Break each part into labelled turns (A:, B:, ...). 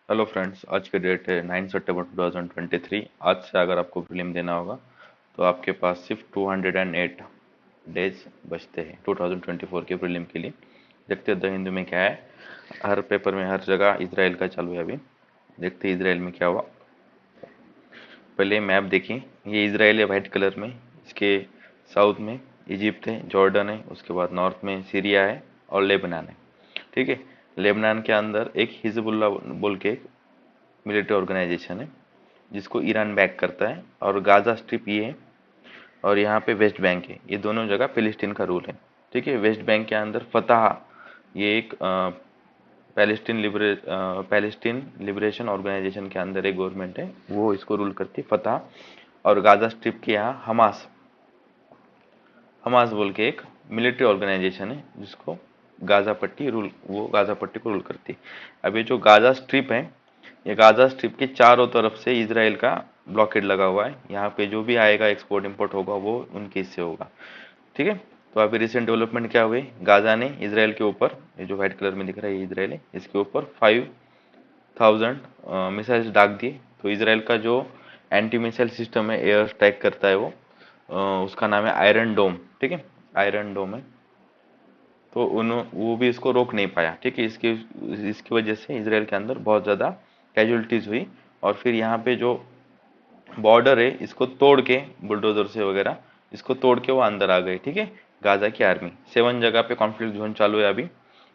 A: Hello friends, आज के date है 9 सितंबर 2023। आज से अगर आपको प्रीलिम देना होगा तो आपके पास सिर्फ 208 डेज बचते हैं 2024 के प्रीलिम के लिए। देखते हैं द हिंदू में क्या है। हर पेपर में हर जगह इसराइल का चालू है। अभी देखते हैं इसराइल में क्या हुआ। पहले मैप देखिए, ये इसराइल है वाइट कलर में। इसके साउथ में इजिप्ट है, जॉर्डन है, उसके बाद नॉर्थ में सीरिया है और लेबनान है। ठीक है। लेबनान के अंदर एक हिजबुल्ला बोल के मिलिट्री ऑर्गेनाइजेशन है जिसको ईरान बैक करता है, और गाजा स्ट्रिप ये है, और यहाँ पे वेस्ट बैंक है। ये दोनों जगह फिलिस्तीन का रूल है। ठीक है। वेस्ट बैंक के अंदर फतह, ये एक पैलेस्टीन लिबरेशन ऑर्गेनाइजेशन के अंदर एक गवर्नमेंट है, वो इसको रूल करती है, फतह। और गाजा स्ट्रिप के यहाँ हमास, हमास बोल के एक मिलिट्री ऑर्गेनाइजेशन है जिसको गाजा पट्टी रूल, वो गाजा पट्टी को रूल करती है। अब ये जो गाजा स्ट्रिप है, ये गाजा स्ट्रिप के चारों तरफ से इसराइल का ब्लॉकेड लगा हुआ है। यहाँ पे जो भी आएगा एक्सपोर्ट इंपोर्ट होगा वो उनके हिस्से होगा। ठीक है। तो अभी रिसेंट डेवलपमेंट क्या हुई, गाजा ने इसराइल के ऊपर, ये जो व्हाइट कलर में दिख रहा है ये इसराइल है, इसके ऊपर 5000 मिसाइल्स दाग दिए। तो इसराइल का जो एंटी मिसाइल सिस्टम है, एयर स्ट्राइक करता है वो, उसका नाम है आयरन डोम। ठीक है। आयरन डोम है। तो उन वो भी इसको रोक नहीं पाया। ठीक है। इसकी इसकी वजह से इसराइल के अंदर बहुत ज़्यादा कैजुअलिटीज हुई। और फिर यहाँ पे जो बॉर्डर है इसको तोड़ के, बुलडोजर से वगैरह इसको तोड़ के वो अंदर आ गए। ठीक है। गाजा की आर्मी 7 जगह पे कॉन्फ्लिक्ट जोन चालू है अभी,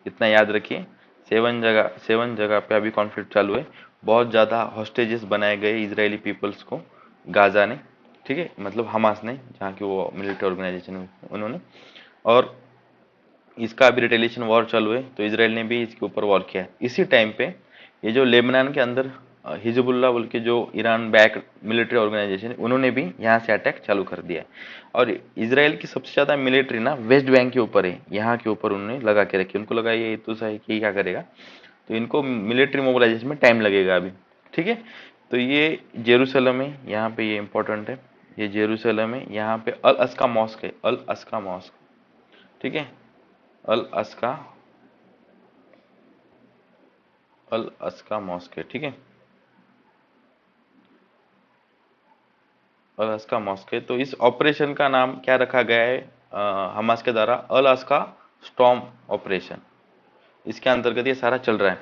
A: इतना याद रखिए। 7 जगह पे अभी कॉन्फ्लिक्ट चालू है। बहुत ज़्यादा हॉस्टेजेस बनाए गए इजरायली पीपल्स को गाजा ने। ठीक है, मतलब हमास ने, जहाँ की वो मिलिट्री ऑर्गेनाइजेशन है उन्होंने। और इसका अभी रिटेलिएशन वॉर चालू है, तो इसराइल ने भी इसके ऊपर वॉर किया है। इसी टाइम पे ये जो लेबनान के अंदर हिजबुल्ला बोल के जो ईरान बैक मिलिट्री ऑर्गेनाइजेशन है, उन्होंने भी यहाँ से अटैक चालू कर दिया है। और इसराइल की सबसे ज़्यादा मिलिट्री ना वेस्ट बैंक के ऊपर है, यहाँ के ऊपर उन्होंने लगा के रखी। उनको लगा ये तो सही कि क्या करेगा, तो इनको मिलिट्री मोबिलाइजेशन में टाइम लगेगा अभी। ठीक है। तो ये जेरूसलम है, यहाँ पे ये इंपॉर्टेंट है। ये जेरूसलम है, यहाँ पे अल अस्का मॉस्क है, अल अस्का मॉस्क। ठीक है। अल अस्का, अल अस्का मॉस्क है। ठीक है। अल अस्का मॉस्क है। तो इस ऑपरेशन का नाम क्या रखा गया है हमास के द्वारा, अल अस्का स्टॉर्म ऑपरेशन। इसके अंतर्गत ये सारा चल रहा है।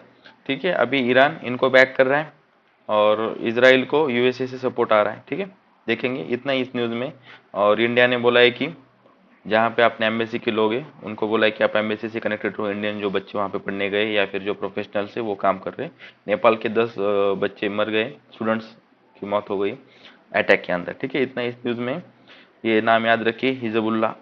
A: ठीक है। अभी ईरान इनको बैक कर रहा है और इसराइल को यूएसए से सपोर्ट आ रहा है। ठीक है। देखेंगे इतना ही इस न्यूज़ में। और इंडिया ने बोला है कि जहाँ पे अपने एम्बेसी के लोग हैं उनको बोला है कि आप एम्बेसी से कनेक्टेड हो। इंडियन जो बच्चे वहाँ पे पढ़ने गए या फिर जो प्रोफेशनल्स है वो काम कर रहे हैं। नेपाल के 10 बच्चे मर गए, स्टूडेंट्स की मौत हो गई अटैक के अंदर। ठीक है। इतना इस न्यूज़ में। ये नाम याद रखिए, हिजबुल्ला।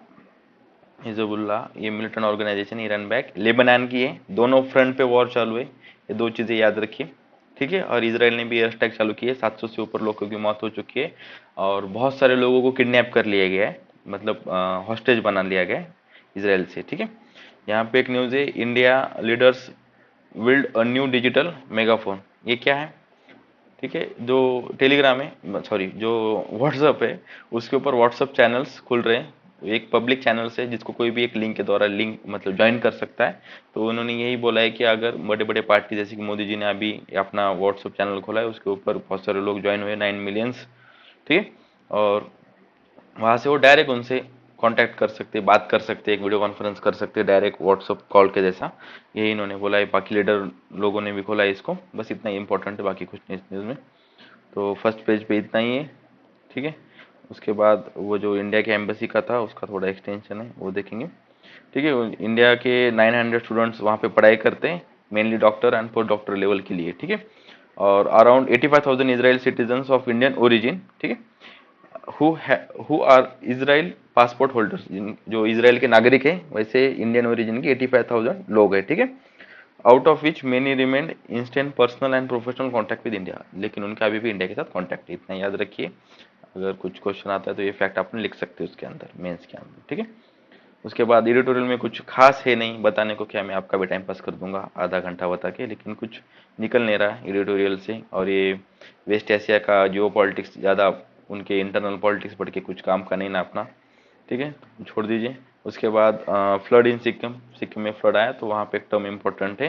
A: हिजबुल्ला ये militant organisation Iran back, Lebanon की है। दोनों फ्रंट पे वॉर चालू है, ये दो चीज़ें याद रखिए। ठीक है। और इसराइल ने भी एयर स्ट्राइक चालू की है, 700 से ऊपर लोगों की मौत हो चुकी है और बहुत सारे लोगों को किडनैप कर लिया गया है, मतलब हॉस्टेज बना लिया गया है इसराइल से। ठीक है। यहाँ पे एक न्यूज़ है, India leaders build a new digital megaphone. ये क्या है? ठीक है। जो टेलीग्राम है, सॉरी जो व्हाट्सअप है, उसके ऊपर व्हाट्सअप चैनल्स खुल रहे हैं। एक पब्लिक चैनल से जिसको कोई भी एक लिंक के द्वारा लिंक मतलब ज्वाइन कर सकता है। तो उन्होंने यही बोला है कि अगर बड़े बड़े पार्टी जैसे कि मोदी जी ने अभी अपना व्हाट्सअप चैनल खोला है, उसके ऊपर बहुत सारे लोग ज्वाइन हुए, 9 मिलियंस। ठीक है। और वहाँ से वो डायरेक्ट उनसे कांटेक्ट कर सकते, बात कर सकते, एक वीडियो कॉन्फ्रेंस कर सकते, डायरेक्ट व्हाट्सअप कॉल के जैसा। यही इन्होंने बोला है। बाकी लीडर लोगों ने भी खोला है इसको। बस इतना ही इंपॉर्टेंट है, बाकी कुछ नहीं इस न्यूज़ में। तो फर्स्ट पेज पे इतना ही है। ठीक है। उसके बाद वो जो इंडिया के एम्बेसी का था उसका थोड़ा एक्सटेंशन है, वो देखेंगे। ठीक है। इंडिया के 900 स्टूडेंट्स वहाँ पे पढ़ाई करते हैं, mainly doctor and post doctor level के लिए। ठीक है। और around 85,000 Israel citizens of Indian origin. ठीक है। Who are Israel passport holders, जो इसराइल के नागरिक हैं, वैसे इंडियन ओरिजिन के 85,000 लोग हैं। ठीक है। Out of which many remained instant personal and professional contact with India, लेकिन उनका अभी भी इंडिया के साथ कॉन्टैक्ट है। इतना याद रखिए। अगर कुछ क्वेश्चन आता है तो ये फैक्ट आपने लिख सकते हो उसके अंदर, मेंस के अंदर। ठीक है। उसके बाद एडिटोरियल में कुछ खास है नहीं बताने को, क्या मैं आपका भी टाइम पास कर दूंगा आधा घंटा बता के, लेकिन कुछ निकल नहीं रहा एडिटोरियल से। और ये वेस्ट एशिया का जियो पॉलिटिक्स ज़्यादा, उनके इंटरनल पॉलिटिक्स पढ़ के कुछ काम का नहीं ना अपना। ठीक है। तो छोड़ दीजिए। उसके बाद फ्लड इन सिक्किम, सिक्किम में फ्लड आया तो वहाँ पे एक टर्म इम्पोर्टेंट है,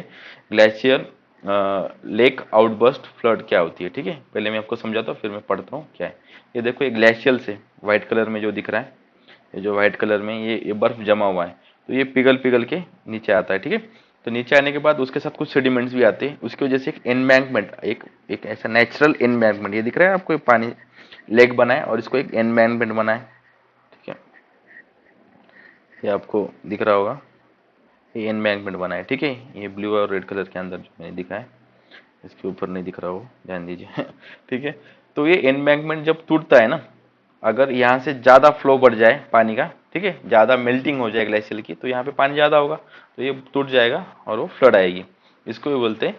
A: ग्लेशियर लेक आउटबर्स्ट फ्लड क्या होती है। ठीक है, पहले मैं आपको समझाता हूँ फिर मैं पढ़ता हूँ क्या है। ये देखो एक ग्लेशियल से व्हाइट कलर में जो दिख रहा है, ये जो व्हाइट कलर में ये बर्फ जमा हुआ है, तो ये पिघल पिघल के नीचे आता है। ठीक है, तो नीचे आने के बाद उसके साथ कुछ सेडिमेंट्स भी आते हैं, उसकी वजह से एक एनबैंकमेंट, एक ऐसा नेचुरल एनबैंकमेंट, ये दिख रहा है आपको, पानी लेक बना है और इसको एक एनबैंकमेंट बना है। ठीक है, ये आपको दिख रहा होगा, ये एनबैंकमेंट बना है। ठीक है, ये ब्लू और रेड कलर के अंदर जो मैंने दिखा है, इसके ऊपर नहीं दिख रहा हो, ध्यान दीजिए। ठीक है, तो ये एनबैंकमेंट जब टूटता है ना, अगर यहाँ से ज़्यादा फ्लो बढ़ जाए पानी का, ठीक है, ज़्यादा मेल्टिंग हो जाए ग्लेशियर की, तो यहाँ पे पानी ज़्यादा होगा, तो ये टूट जाएगा और वो फ्लड आएगी। इसको भी बोलते हैं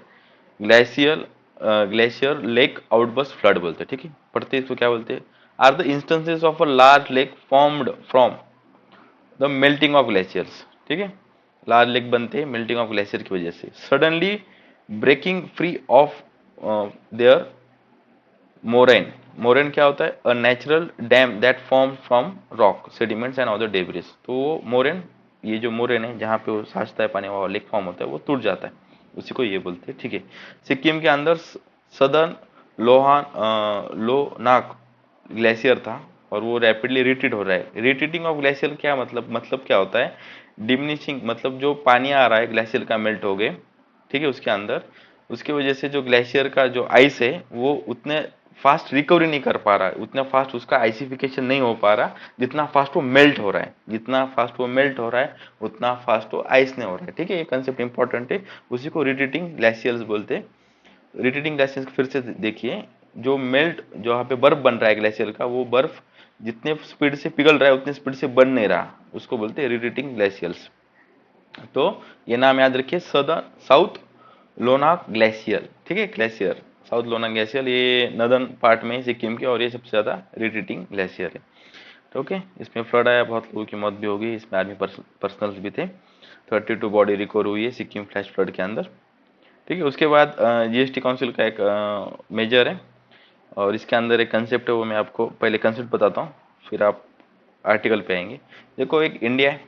A: glacier, glacier lake outburst flood बोलते हैं। ठीक है, पढ़ते इसको क्या बोलते हैं, are the instances of a large lake formed from the melting of glaciers. ठीक है, लार्ज लेक बनते हैं मेल्टिंग ऑफ ग्लेशियर की वजह से, suddenly breaking free of their moraine. Moraine क्या होता है, a natural dam that form from rock sediments and other debris. तो वो मोरेन, ये जो मोरेन है जहाँ पे वो साचता है पानी, वो लेक फॉर्म होता है, वो टूट जाता है, उसी को ये बोलते हैं। ठीक है, सिक्किम के अंदर सदर्न लोनाक ग्लेशियर था और वो रैपिडली रिट्रीट हो रहा है। रिट्रीटिंग ऑफ ग्लेशियर क्या मतलब क्या होता है, डिमिनिशिंग, मतलब जो पानी आ रहा है ग्लेशियर का मेल्ट हो गए, ठीक है, उसके अंदर, उसकी वजह से जो ग्लेशियर का जो आइस है वो उतने फास्ट रिकवरी नहीं कर पा रहा है, उतना फास्ट उसका आइसिफिकेशन नहीं हो पा रहा, जितना फास्ट वो मेल्ट हो रहा है, जितना फास्ट वो मेल्ट हो रहा है उतना फास्ट वो आइस नहीं हो रहा है। ठीक है, ये कंसेप्ट इंपॉर्टेंट है, उसी को रिट्रीटिंग ग्लेशियर्स बोलते हैं। रिट्रीटिंग ग्लेशियर्स फिर से देखिए, जो मेल्ट, जो यहाँ पे बर्फ बन रहा है ग्लेशियर का, वो बर्फ जितने स्पीड से पिघल रहा है उतने स्पीड से बन नहीं रहा, उसको बोलते हैं रिट्रीटिंग ग्लेशियर्स। तो ये नाम याद रखिए, साउथ लोनाक ग्लेशियर। ठीक है, ग्लेशियर साउथ लोनाक ग्लेशियर, ये नदर्न पार्ट में सिक्किम के, और ये सबसे ज्यादा रिट्रीटिंग ग्लेशियर है। तो ओके, इसमें फ्लड आया, बहुत लोगों की मौत भी हो गई, इसमें आर्मी पर्सनल्स भी थे, 32 बॉडी रिकवर हुई है सिक्किम फ्लैश फ्लड के अंदर। ठीक है, उसके बाद जीएसटी काउंसिल का एक मेजर है, और इसके अंदर एक कंसेप्ट है, वो मैं आपको पहले कंसेप्ट बताता हूँ, फिर आप आर्टिकल पे आएंगे। देखो, एक इंडिया है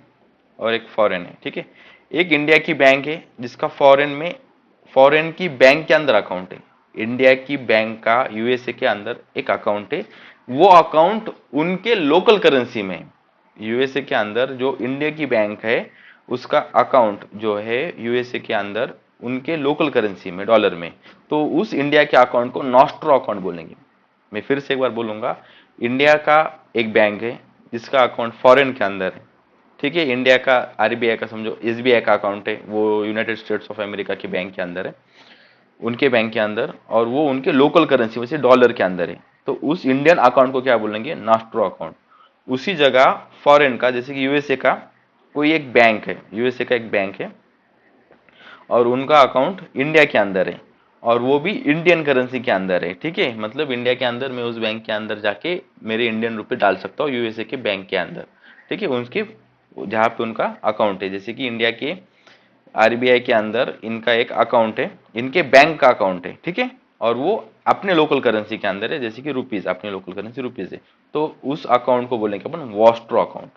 A: और एक फॉरेन है। ठीक है, एक इंडिया की बैंक है जिसका फॉरेन की बैंक के अंदर अकाउंट है, इंडिया की बैंक का यूएसए के अंदर एक अकाउंट है, वो अकाउंट उनके लोकल करेंसी में। यूएसए के अंदर जो इंडिया की बैंक है उसका अकाउंट जो है यूएसए के अंदर उनके लोकल करेंसी में, डॉलर में, तो उस इंडिया के अकाउंट को नॉस्ट्रो अकाउंट बोलेंगे। मैं फिर से एक बार बोलूंगा, इंडिया का एक बैंक है जिसका अकाउंट फॉरेन के अंदर है। ठीक है, इंडिया का आरबीआई का समझो एसबीआई का अकाउंट है, वो यूनाइटेड स्टेट्स ऑफ अमेरिका के बैंक के अंदर है, उनके बैंक के अंदर, और वो उनके लोकल करेंसी वैसे डॉलर के अंदर है, तो उस इंडियन अकाउंट को क्या बोलेंगे, नास्ट्रो अकाउंट। उसी जगह फॉरेन का, जैसे कि यूएसए का कोई एक बैंक है, यूएसए का एक बैंक है और उनका अकाउंट इंडिया के अंदर है और वो भी इंडियन करेंसी के अंदर है। ठीक है, मतलब इंडिया के अंदर मैं उस बैंक के अंदर जाके मेरे इंडियन रुपए डाल सकता हूँ यूएसए के बैंक के अंदर। ठीक है, उनके जहाँ पे उनका अकाउंट है, जैसे कि इंडिया के आरबीआई के अंदर इनका एक अकाउंट है, इनके बैंक का अकाउंट है। ठीक है, और वो अपने लोकल करेंसी के अंदर है, जैसे कि रुपीज, अपने लोकल करेंसी रुपीज है, तो उस अकाउंट को बोलेंगे अपन वॉस्ट्रो अकाउंट।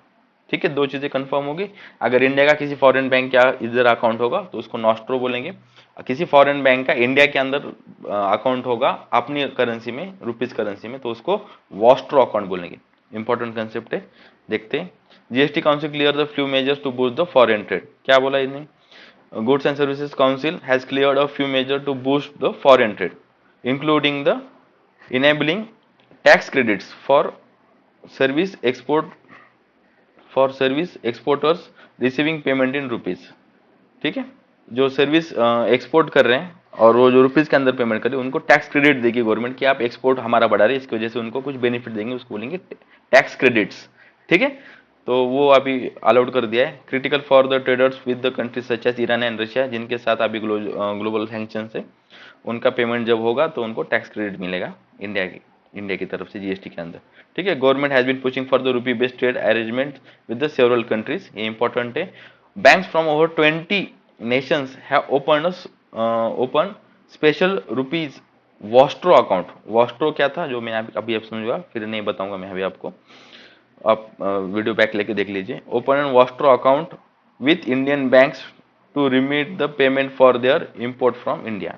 A: ठीक है, दो चीजें कंफर्म होगी, अगर इंडिया का किसी फॉरेन बैंक का इधर अकाउंट होगा तो उसको नॉस्ट्रो बोलेंगे, किसी फॉरेन बैंक का इंडिया के अंदर अकाउंट होगा अपनी करेंसी में, रुपीज करेंसी में, तो उसको वॉस्ट्रो अकाउंट बोलेंगे। इंपॉर्टेंट कंसेप्ट है, देखते हैं। GST council clear the few measures to boost the foreign trade. क्या बोला इन्हें, Goods and Services Council has cleared a few measures to boost the foreign trade, including the enabling tax credits service export for service exporters receiving payment in rupees। ठीक है, जो service export कर रहे हैं और वो जो रुपीज के अंदर पेमेंट कर रहे हैं उनको टैक्स क्रेडिट देगी गवर्नमेंट, कि आप एक्सपोर्ट हमारा बढ़ा रहे हैं, इसकी वजह से उनको कुछ बेनिफिट देंगे, उसको बोलेंगे टैक्स क्रेडिट्स। ठीक है, तो वो अभी अलाउड कर दिया है, critical for the traders with the countries such as Iran and Russia, जिनके साथ अभी ग्लोबल सैंक्शन है, उनका पेमेंट जब होगा तो उनको टैक्स क्रेडिट मिलेगा इंडिया की तरफ से जीएसटी के अंदर। ठीक है, government has been pushing for the rupee based trade arrangement with the several countries, ये इंपॉर्टेंट है। Banks from over 20 nations have opened special rupees vostro account. Vostro क्या था, जो मैं अभी आप समझूंगा, फिर नहीं बताऊंगा मैं अभी आपको, आप वीडियो बैक लेके देख लीजिए। Open and vostro account with Indian banks to remit the payment for their import from India.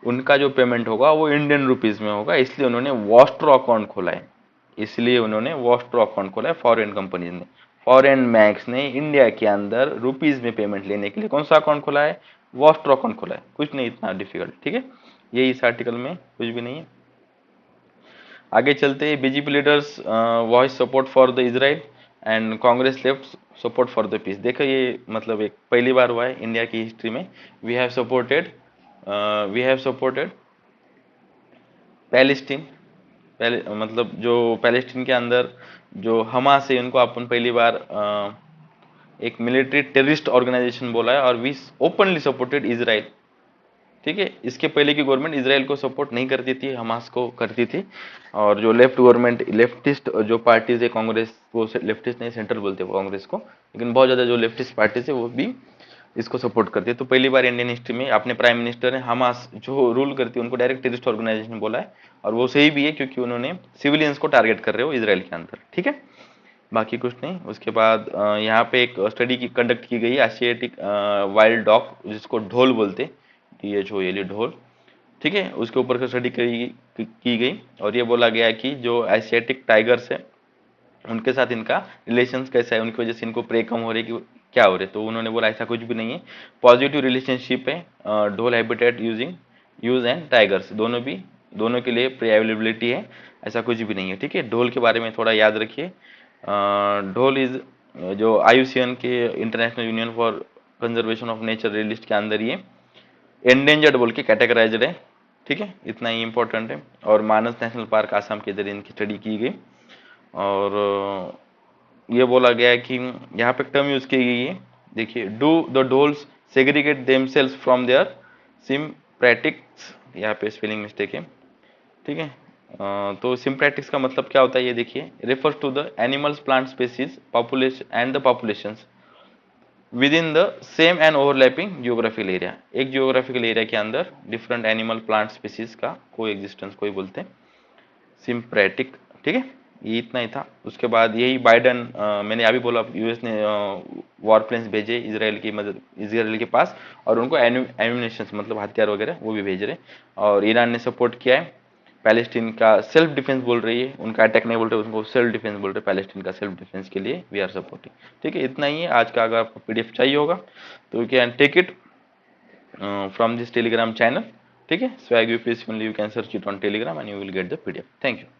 A: उनका जो पेमेंट होगा वो इंडियन रुपीज में होगा, इसलिए उन्होंने वॉस्ट्रो अकाउंट खोला है। इसलिए उन्होंने वॉस्ट्रो अकाउंट खोला है फॉरेन कंपनीज ने। फॉरेन बैंक्स ने इंडिया के अंदर रुपीज में पेमेंट लेने के लिए कौन सा अकाउंट खोला है? वॉस्ट्रो अकाउंट खोला है। कुछ नहीं इतना डिफिकल्ट, ठीक है, ये इस आर्टिकल में कुछ भी नहीं है। आगे चलते हैं, BJP leaders voice support for the Israel and Congress left support for the peace. देखो ये मतलब एक पहली बार हुआ है इंडिया की हिस्ट्री में, वी हैव सपोर्टेड पैलेस्टीन, पहले मतलब जो पैलेस्टीन के अंदर जो हमास है उनको अपन पहली बार एक मिलिट्री टेररिस्ट ऑर्गेनाइजेशन बोला है, और वी ओपनली सपोर्टेड इजराइल। ठीक है, इसके पहले की गवर्नमेंट इसराइल को सपोर्ट नहीं करती थी, हमास को करती थी। और जो लेफ्ट गवर्नमेंट, लेफ्टिस्ट जो पार्टीज है, कांग्रेस को लेफ्टिस्ट नहीं सेंट्रल बोलते हैं कांग्रेस को, लेकिन बहुत ज़्यादा जो लेफ्टिस्ट पार्टीज है वो भी इसको सपोर्ट करती है। तो पहली बार इंडियन हिस्ट्री में अपने प्राइम मिनिस्टर ने हमास जो रूल करती है उनको डायरेक्ट टेररिस्ट ऑर्गेनाइजेशन बोला है, और वो सही भी है क्योंकि उन्होंने सिविलियंस को टारगेट कर रहे हो इसराइल के अंदर। ठीक है, बाकी कुछ नहीं। उसके बाद यहाँ पे एक स्टडी की कंडक्ट की गई एशियाटिक वाइल्ड डॉग, जिसको ढोल बोलते, DHOL ढोल। ठीक है, उसके ऊपर का स्टडी की गई, और ये बोला गया कि जो एशियाटिक टाइगर्स है उनके साथ इनका रिलेशंस कैसा है, उनकी वजह से इनको प्रे कम हो रही कि क्या हो रहे। तो उन्होंने बोला ऐसा कुछ भी नहीं है, पॉजिटिव रिलेशनशिप है ढोल हैबिटेट यूज एंड टाइगर्स, दोनों के लिए प्रे अवेलेबिलिटी है, ऐसा कुछ भी नहीं है। ठीक है, ढोल के बारे में थोड़ा याद रखिए। ढोल इज जो IUCN के international union for conservation of nature list के अंदर ये एंडेंजर्ड बोल के कैटेगराइज्ड है। ठीक है, इतना ही इंपॉर्टेंट है। और मानस नेशनल पार्क आसाम के जरिए इनकी स्टडी की गई, और ये बोला गया है कि यहाँ पे टर्म यूज की गई है, देखिए, do the dolls segregate themselves from their sympathetics, यहाँ पे स्पेलिंग मिस्टेक है। ठीक है, तो सिम्प्रैटिक्स का मतलब क्या होता है ये देखिए, refers to the animals plant species population and the populations within the same and overlapping geographical area. एक जियोग्राफिकल एरिया के अंदर डिफरेंट एनिमल प्लांट स्पीसीज का को एग्जिस्टेंस को ही बोलते हैं सिम्प्रैटिक। ठीक है, ये इतना ही था। उसके बाद यही बाइडन, मैंने अभी बोला US ने वॉर प्लेन्स भेजे इसराइल के पास, और उनको एम्यूनेशंस मतलब हथियार वगैरह वो भी भेज रहे। और ईरान ने सपोर्ट किया है पैलेस्टीन का सेल्फ डिफेंस बोल रही है, उनका अटैक नहीं बोल रहे, उनको सेल्फ डिफेंस बोल रहे, पैलेस्टीन का सेल्फ डिफेंस के लिए वी आर सपोर्टिंग। ठीक है, इतना ही है आज का। अगर आपको PDF चाहिए होगा तो you can take it from this Telegram channel. ठीक है, Swag UPSC only, you can search it on Telegram and you will get the PDF. Thank you.